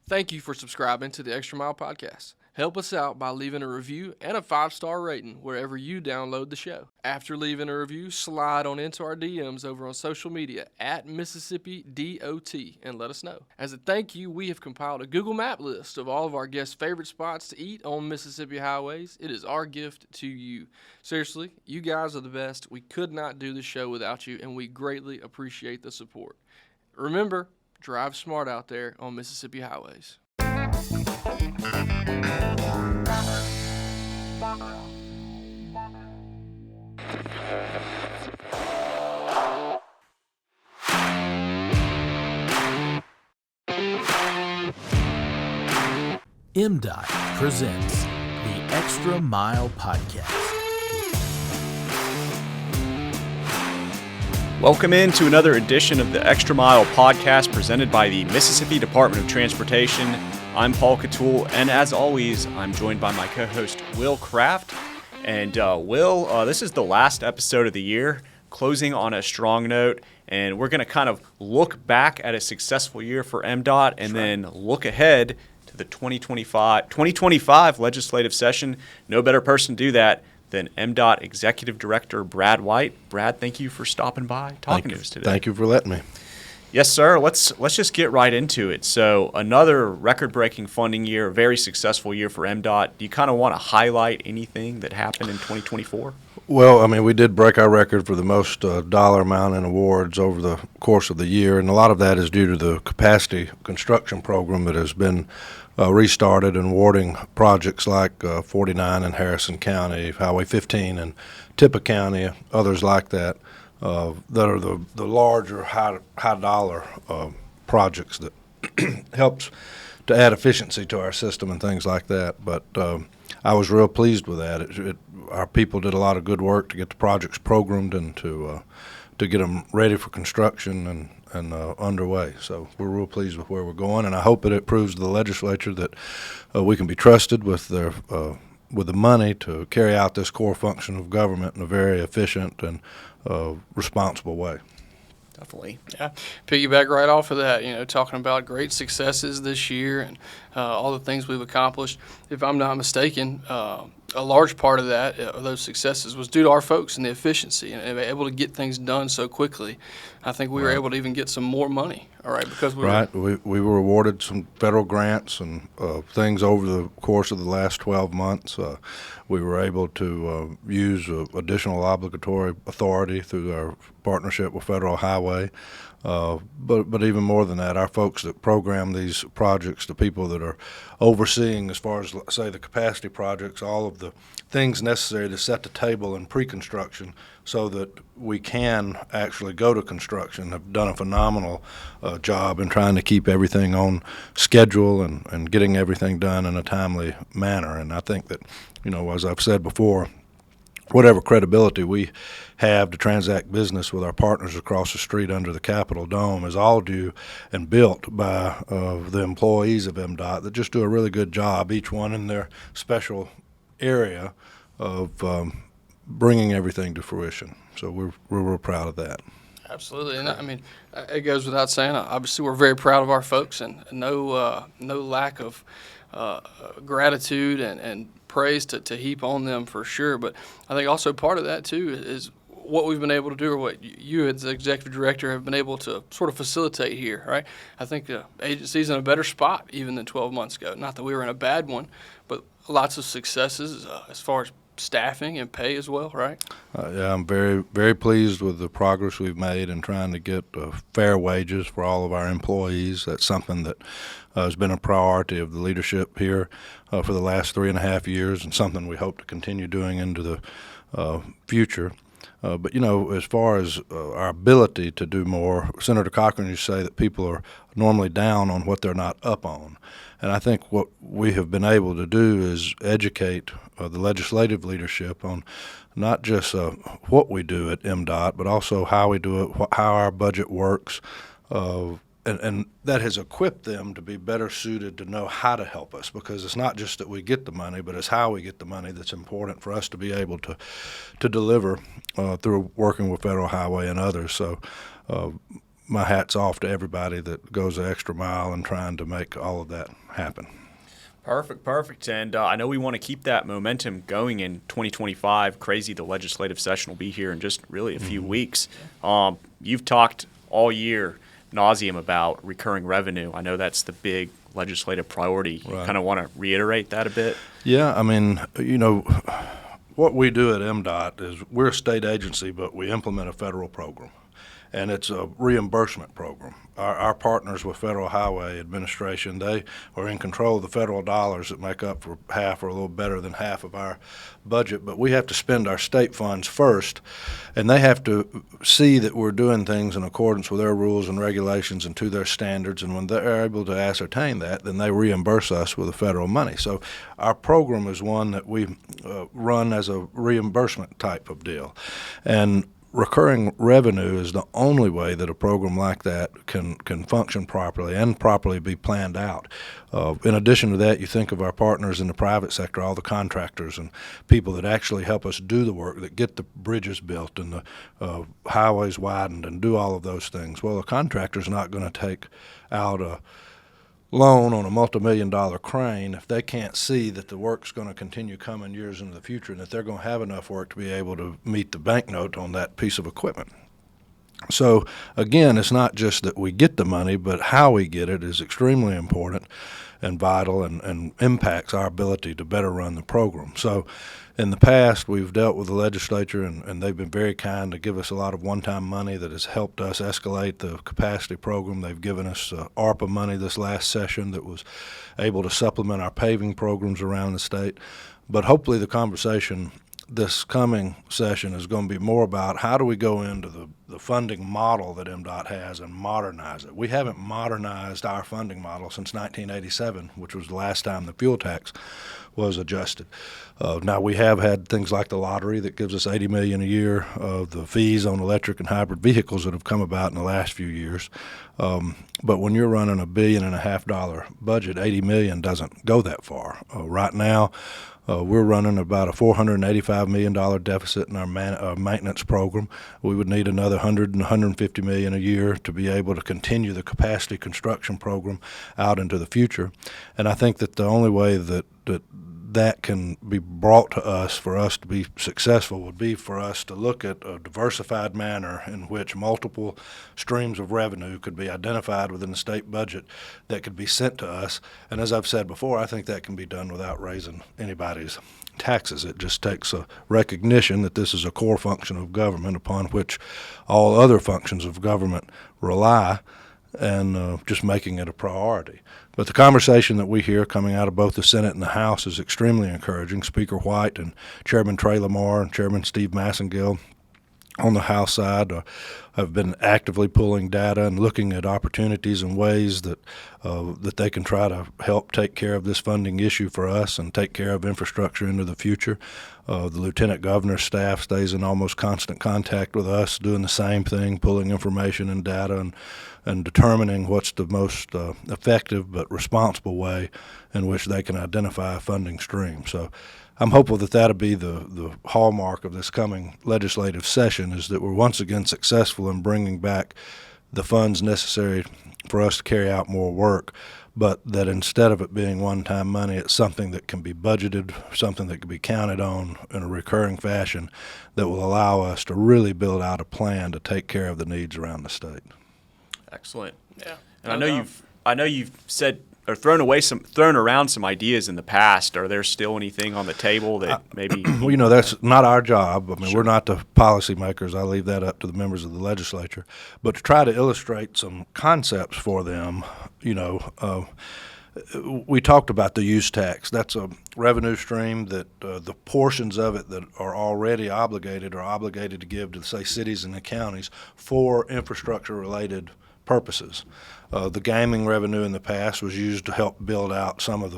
Thank you for subscribing to the Extra Mile Podcast. Help us out by leaving a review and a 5-star rating wherever you download the show. After leaving a review, slide on into our DMs over on social media at Mississippi DOT and let us know. As a thank you, we have compiled a Google Map list of all of our guests' favorite spots to eat on Mississippi highways. It is our gift to you. Seriously, you guys are the best. We could not do the show without you, and we greatly appreciate the support. Remember, drive smart out there on Mississippi highways. MDOT presents the Extra Mile Podcast. Welcome in to another edition of the Extra Mile Podcast presented by the Mississippi Department of Transportation. I'm Paul Catul, and as always, I'm joined by my co-host, Will Kraft. And Will, this is the last episode of the year, closing on a strong note, and we're going to kind of look back at a successful year for MDOT and then look ahead to the 2025 legislative session. No better person to do that than MDOT Executive Director Brad White. Brad, thank you for stopping by, talking to us today. Thank you for letting me. Yes, sir. Let's just get right into it. So another record-breaking funding year, a very successful year for MDOT. Do you kind of want to highlight anything that happened in 2024? Well, I mean, we did break our record for the most dollar amount in awards over the course of the year, and a lot of that is due to the capacity construction program that has been restarted and awarding projects like 49 in Harrison County, Highway 15 in Tippah County, others like that. That are the larger high dollar projects that helps to add efficiency to our system and things like that. But I was real pleased with that. Our people did a lot of good work to get the projects programmed and to get them ready for construction and underway. So we're real pleased with where we're going, and I hope that it proves to the legislature that we can be trusted with the money to carry out this core function of government in a very efficient and responsible way. Definitely. Yeah, piggyback right off of that, talking about great successes this year and all the things we've accomplished. If I'm not mistaken, a large part of that, those successes, was due to our folks and the efficiency and able to get things done so quickly. I think we were able to even get some more money, all right, because we were awarded some federal grants and things over the course of the last 12 months. We were able to use additional obligatory authority through our partnership with Federal Highway. But even more than that, our folks that program these projects, the people that are overseeing, as far as, say, the capacity projects, all of the things necessary to set the table in pre-construction so that we can actually go to construction, have done a phenomenal job in trying to keep everything on schedule and getting everything done in a timely manner. And I think that, as I've said before, whatever credibility we have to transact business with our partners across the street under the Capitol Dome is all due and built by the employees of MDOT that just do a really good job, each one in their special area of bringing everything to fruition. So we're real proud of that. Absolutely, and I mean, it goes without saying. Obviously, we're very proud of our folks, and no lack of gratitude and praise to heap on them for sure. But I think also part of that too is what we've been able to do, or what you as the executive director have been able to sort of facilitate here, right? I think the agency's in a better spot even than 12 months ago. Not that we were in a bad one, but lots of successes as far as staffing and pay as well, right? Yeah, I'm very, very pleased with the progress we've made in trying to get fair wages for all of our employees. That's something that has been a priority of the leadership here for the last 3.5 years, and something we hope to continue doing into the future. But, as far as our ability to do more, Senator Cochran used to say that people are normally down on what they're not up on. And I think what we have been able to do is educate the legislative leadership on not just what we do at MDOT, but also how we do it, how our budget works, and that has equipped them to be better suited to know how to help us, because it's not just that we get the money, but it's how we get the money that's important for us to be able to deliver through working with Federal Highway and others. So my hat's off to everybody that goes the extra mile in trying to make all of that happen. Perfect. And I know we want to keep that momentum going in 2025. Crazy, the legislative session will be here in just really a few weeks. You've talked all year nauseum about recurring revenue. I know that's the big legislative priority. You kind of want to reiterate that a bit? Yeah, I mean, what we do at MDOT is we're a state agency, but we implement a federal program. And it's a reimbursement program. Our partners with Federal Highway Administration, they are in control of the federal dollars that make up for half or a little better than half of our budget. But we have to spend our state funds first, and they have to see that we're doing things in accordance with their rules and regulations and to their standards. And when they're able to ascertain that, then they reimburse us with the federal money. So our program is one that we run as a reimbursement type of deal. And recurring revenue is the only way that a program like that can function properly and properly be planned out. In addition to that, you think of our partners in the private sector, all the contractors and people that actually help us do the work, that get the bridges built and the highways widened and do all of those things. Well, a contractor's not going to take out a loan on a multi-million-dollar crane if they can't see that the work's going to continue coming years into the future and that they're going to have enough work to be able to meet the banknote on that piece of equipment. So again, it's not just that we get the money, but how we get it is extremely important and vital and impacts our ability to better run the program. So in the past, we've dealt with the legislature, and they've been very kind to give us a lot of one-time money that has helped us escalate the capacity program. They've given us ARPA money this last session that was able to supplement our paving programs around the state. But hopefully the conversation this coming session is going to be more about how do we go into the funding model that MDOT has and modernize it. We haven't modernized our funding model since 1987, which was the last time the fuel tax was adjusted. Now we have had things like the lottery that gives us $80 million a year of the fees on electric and hybrid vehicles that have come about in the last few years. But when you're running $1.5 billion budget, $80 million doesn't go that far. Right now, we're running about a $485 million deficit in our maintenance program. We would need another $100 and $150 million a year to be able to continue the capacity construction program out into the future. And I think that the only way that can be brought to us for us to be successful would be for us to look at a diversified manner in which multiple streams of revenue could be identified within the state budget that could be sent to us. And as I've said before, I think that can be done without raising anybody's taxes. It just takes a recognition that this is a core function of government upon which all other functions of government rely, and just making it a priority. But the conversation that we hear coming out of both the Senate and the House is extremely encouraging. Speaker White and Chairman Trey Lamar and Chairman Steve Massengill on the House side have been actively pulling data and looking at opportunities and ways that they can try to help take care of this funding issue for us and take care of infrastructure into the future. The Lieutenant Governor's staff stays in almost constant contact with us, doing the same thing, pulling information and data and determining what's the most effective but responsible way in which they can identify a funding stream. So I'm hopeful that that'll be the hallmark of this coming legislative session, is that we're once again successful in bringing back the funds necessary for us to carry out more work, but that instead of it being one-time money, it's something that can be budgeted, something that can be counted on in a recurring fashion that will allow us to really build out a plan to take care of the needs around the state. Excellent. Yeah. And I know you've said or thrown around some ideas in the past. Are there still anything on the table that maybe? Well, that's not our job. I mean, Sure. We're not the policymakers. I leave that up to the members of the legislature. But to try to illustrate some concepts for them, we talked about the use tax. That's a revenue stream that the portions of it that are already obligated are obligated to give to, say, cities and the counties for infrastructure-related purposes. The gaming revenue in the past was used to help build out some of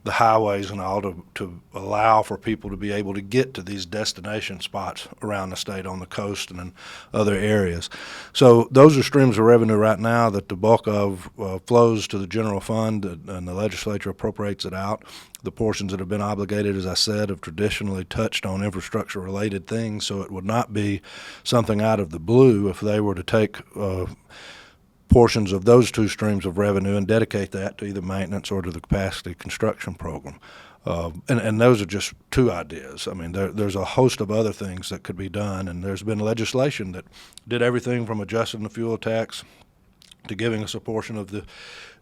the highways and all to allow for people to be able to get to these destination spots around the state on the coast and in other areas. So those are streams of revenue right now that the bulk of flows to the general fund, and the legislature appropriates it out. The portions that have been obligated, as I said, have traditionally touched on infrastructure-related things, so it would not be something out of the blue if they were to take portions of those two streams of revenue and dedicate that to either maintenance or to the capacity construction program. And those are just two ideas. I mean, there's a host of other things that could be done, and there's been legislation that did everything from adjusting the fuel tax to giving us a portion of the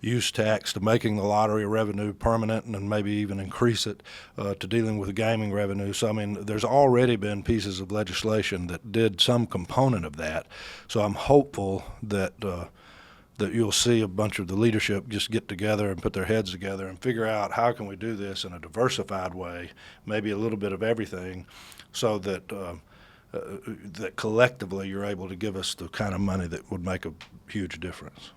use tax to making the lottery revenue permanent and maybe even increase it to dealing with the gaming revenue. So, I mean, there's already been pieces of legislation that did some component of that. So I'm hopeful that that you'll see a bunch of the leadership just get together and put their heads together and figure out how can we do this in a diversified way, maybe a little bit of everything, so that that collectively you're able to give us the kind of money that would make a huge difference.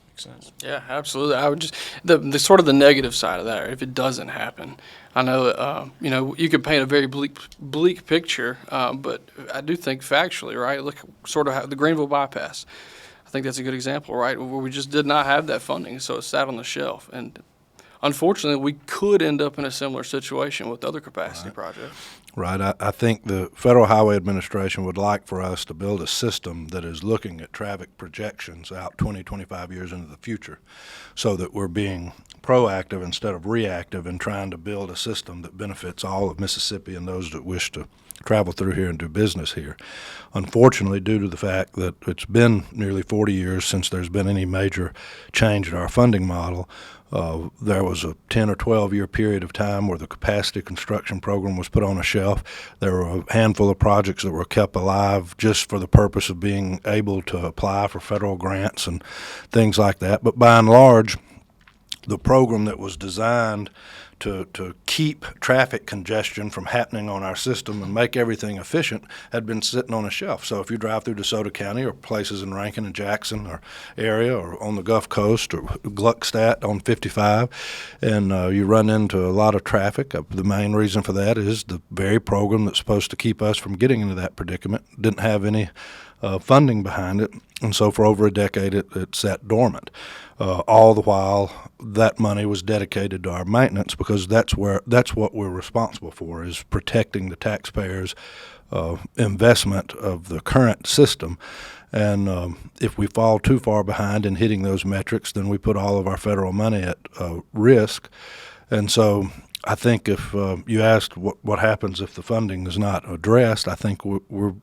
Makes sense. Yeah, absolutely. I would just the sort of the negative side of that. If it doesn't happen, I know you could paint a very bleak picture, but I do think factually, right? Look, sort of how the Greenville bypass. I think that's a good example, right? Where we just did not have that funding, so it sat on the shelf. And unfortunately, we could end up in a similar situation with other capacity projects. Right. I think the Federal Highway Administration would like for us to build a system that is looking at traffic projections out 20, 25 years into the future, so that we're being proactive instead of reactive in trying to build a system that benefits all of Mississippi and those that wish to travel through here and do business here. Unfortunately, due to the fact that it's been nearly 40 years since there's been any major change in our funding model, there was a 10 or 12 year period of time where the capacity construction program was put on a shelf. There were a handful of projects that were kept alive just for the purpose of being able to apply for federal grants and things like that. But by and large, the program that was designed to keep traffic congestion from happening on our system and make everything efficient had been sitting on a shelf. So if you drive through DeSoto County or places in Rankin and Jackson or area or on the Gulf Coast or Gluckstadt on 55 and you run into a lot of traffic, the main reason for that is the very program that's supposed to keep us from getting into that predicament didn't have any funding behind it, and so for over a decade it sat dormant. All the while, that money was dedicated to our maintenance because that's what we're responsible for, is protecting the taxpayers' investment of the current system. And if we fall too far behind in hitting those metrics, then we put all of our federal money at risk. And so I think if you asked what happens if the funding is not addressed, I think we're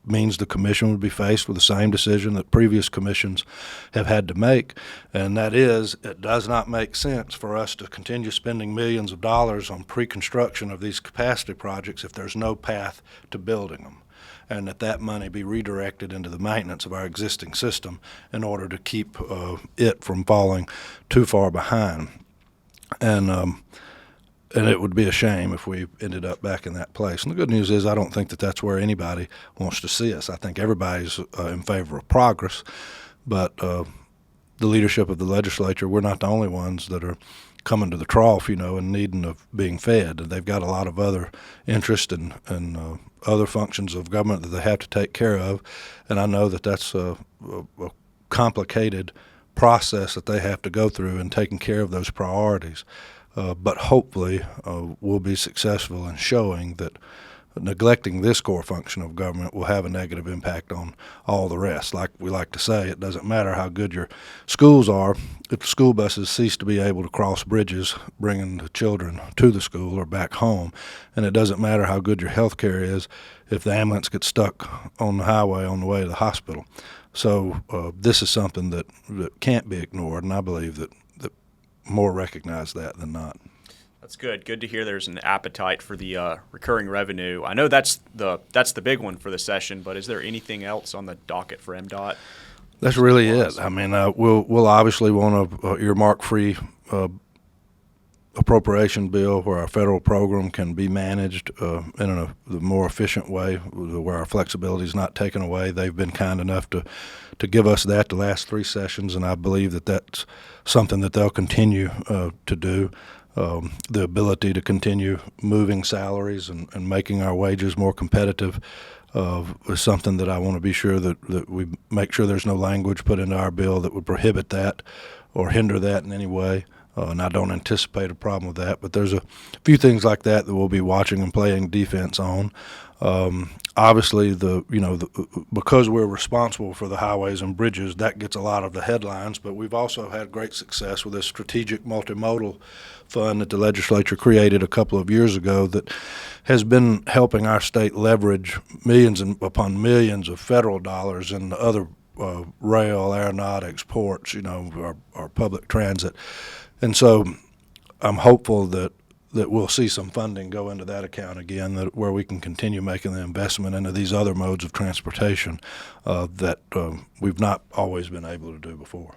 means the commission would be faced with the same decision that previous commissions have had to make, and that is it does not make sense for us to continue spending millions of dollars on pre-construction of these capacity projects if there's no path to building them, and that money be redirected into the maintenance of our existing system in order to keep it from falling too far behind. And it would be a shame if we ended up back in that place. And the good news is I don't think that that's where anybody wants to see us. I think everybody's in favor of progress. But the leadership of the legislature, we're not the only ones that are coming to the trough, and needing of being fed. They've got a lot of other interest and other functions of government that they have to take care of. And I know that that's a complicated process that they have to go through in taking care of those priorities. But hopefully we'll be successful in showing that neglecting this core function of government will have a negative impact on all the rest. Like we like to say, it doesn't matter how good your schools are. If the school buses cease to be able to cross bridges, bringing the children to the school or back home, and it doesn't matter how good your health care is if the ambulance gets stuck on the highway on the way to the hospital. So this is something that can't be ignored, and I believe that more recognize that than not. That's good. Good to hear there's an appetite for the recurring revenue. I know that's the big one for the session, but is there anything else on the docket for MDOT? That's really it. I mean, we'll obviously want to earmark free appropriation bill where our federal program can be managed in a more efficient way, where our flexibility is not taken away. They've been kind enough to give us that the last three sessions, and I believe that that's something that they'll continue to do. The ability to continue moving salaries and making our wages more competitive is something that I want to be sure that we make sure there's no language put into our bill that would prohibit that or hinder that in any way. and I don't anticipate a problem with that. But there's a few things like that we'll be watching and playing defense on. Obviously, because we're responsible for the highways and bridges, that gets a lot of the headlines. But we've also had great success with this strategic multimodal fund that the legislature created a couple of years ago that has been helping our state leverage millions upon millions of federal dollars in other rail, aeronautics, ports, our public transit. And so I'm hopeful that we'll see some funding go into that account again, where we can continue making the investment into these other modes of transportation that we've not always been able to do before.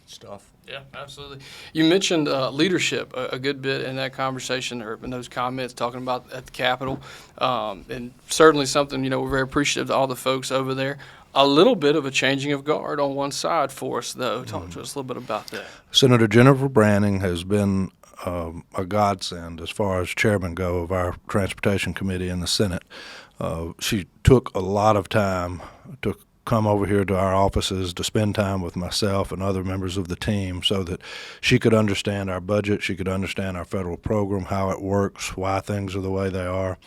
Stuff. Yeah, absolutely. You mentioned leadership a good bit in that conversation or in those comments talking about at the Capitol, and certainly something, we're very appreciative to all the folks over there. A little bit of a changing of guard on one side for us, though. Talk to us a little bit about that. Senator Jennifer Branning has been a godsend as far as chairman go of our Transportation Committee in the Senate. She took a lot of time to come over here to our offices to spend time with myself and other members of the team so that she could understand our budget, she could understand our federal program, how it works, why things are the way they are.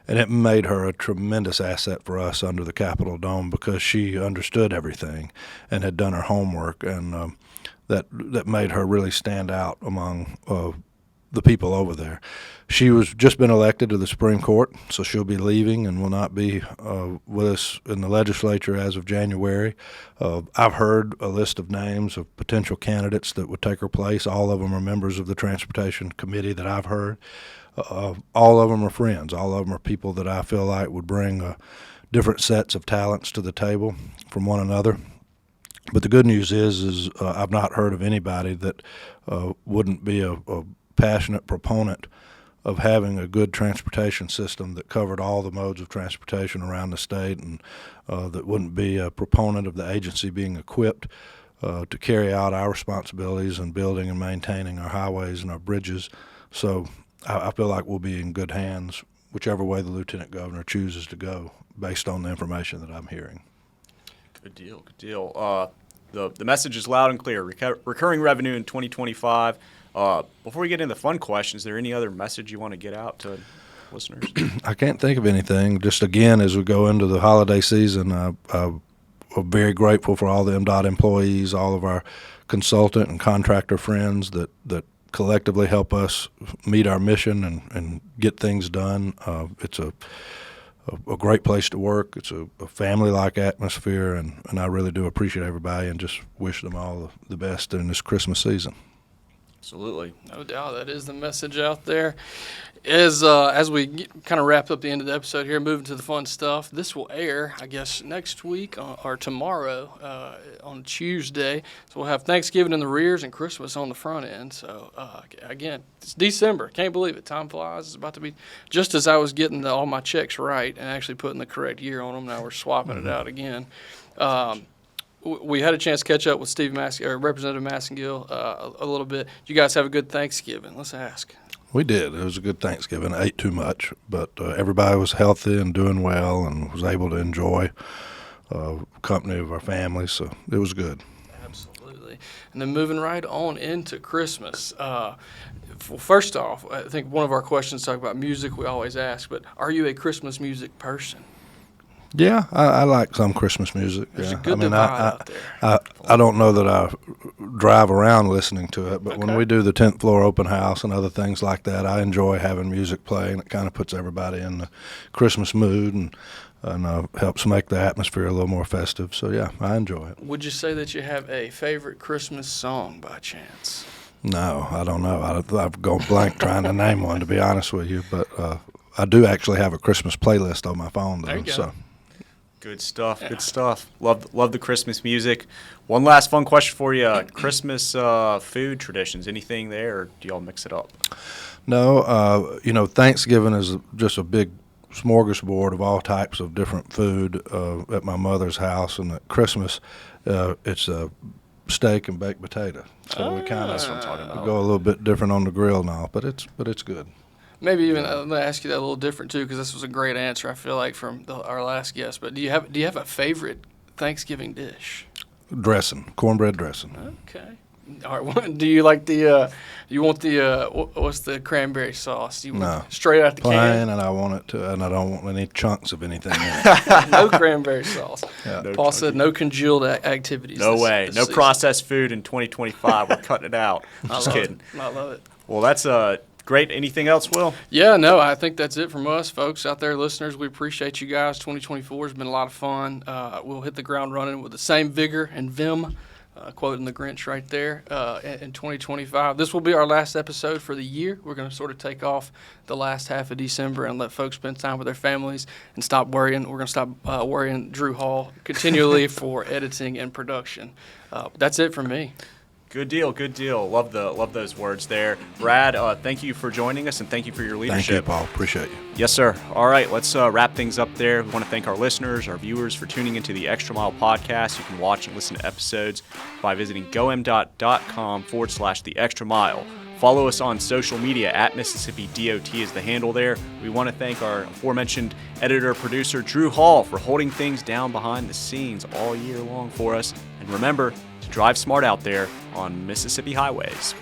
And it made her a tremendous asset for us under the Capitol Dome because she understood everything and had done her homework, and that made her really stand out among the people over there. She was just been elected to the Supreme Court, so she'll be leaving and will not be with us in the legislature as of January. I've heard a list of names of potential candidates that would take her place. All of them are members of the Transportation Committee that I've heard. All of them are friends. All of them are people that I feel like would bring different sets of talents to the table from one another. But the good news is I've not heard of anybody that wouldn't be a passionate proponent of having a good transportation system that covered all the modes of transportation around the state, and that wouldn't be a proponent of the agency being equipped to carry out our responsibilities in building and maintaining our highways and our bridges. So I feel like we'll be in good hands whichever way the lieutenant governor chooses to go based on the information that I'm hearing. Good deal. Good deal. The message is loud and clear. Recurring revenue in 2025. Before we get into the fun questions, is there any other message you want to get out to listeners? I can't think of anything. Just again, as we go into the holiday season, I'm very grateful for all the MDOT employees, all of our consultant and contractor friends that collectively help us meet our mission and get things done. It's a great place to work. It's a family-like atmosphere, and I really do appreciate everybody and just wish them all the best in this Christmas season. Absolutely. No doubt. That is the message out there. As we kind of wrap up the end of the episode here, moving to the fun stuff, this will air, I guess, next week or tomorrow on Tuesday. So we'll have Thanksgiving in the rears and Christmas on the front end. So, again, it's December. Can't believe it. Time flies. It's about to be just as I was getting all my checks right and actually putting the correct year on them. Now we're swapping it out again. We had a chance to catch up with Representative Massengill a little bit. You guys have a good Thanksgiving? Let's ask. We did. It was a good Thanksgiving. I ate too much, but everybody was healthy and doing well and was able to enjoy company of our families, so it was good. Absolutely. And then moving right on into Christmas. First off, I think one of our questions talk about music. We always ask, but are you a Christmas music person? Yeah, I like some Christmas music. There's yeah. a good divide out there. I don't know that I drive around listening to it, but when we do the 10th floor open house and other things like that, I enjoy having music playing. It kind of puts everybody in the Christmas mood and helps make the atmosphere a little more festive. So, yeah, I enjoy it. Would you say that you have a favorite Christmas song by chance? No, I don't know. I've gone blank trying to name one, to be honest with you. But I do actually have a Christmas playlist on my phone, though. There you go. So. Good stuff. Good stuff. Love the Christmas music. One last fun question for you: Christmas food traditions. Anything there, or do y'all mix it up? No. Thanksgiving is just a big smorgasbord of all types of different food at my mother's house, and at Christmas, it's a steak and baked potato. So we kind of go a little bit different on the grill now, but it's good. Maybe even let me ask you that a little different too, because this was a great answer. I feel like from our last guest. But do you have a favorite Thanksgiving dish? Dressing, cornbread dressing. Okay. All right. Do you like the? You want the? What's the cranberry sauce? You want No. Straight out the Plain, can. and I don't want any chunks of anything in it. No cranberry sauce. Yeah. No Paul chunky. said no congealed activities. No this- way. this No season. processed food in 2025. We're cutting it out. Just I love kidding. It. I love it. Well, that's great. Anything else, Will? Yeah, no, I think that's it from us, folks out there, listeners. We appreciate you guys. 2024 has been a lot of fun. We'll hit the ground running with the same vigor and vim, quoting the Grinch right there, in 2025. This will be our last episode for the year. We're going to sort of take off the last half of December and let folks spend time with their families and stop worrying. We're going to stop worrying Drew Hall continually for editing and production. That's it from me. Good deal. Good deal. Love those words there. Brad, thank you for joining us, and thank you for your leadership. Thank you, Paul. Appreciate you. Yes, sir. All right, let's wrap things up there. We want to thank our listeners, our viewers for tuning into the Extra Mile podcast. You can watch and listen to episodes by visiting gomdot.com/the extra mile. Follow us on social media at Mississippi DOT is the handle there. We want to thank our aforementioned editor-producer, Drew Hall, for holding things down behind the scenes all year long for us. And remember to drive smart out there on Mississippi highways.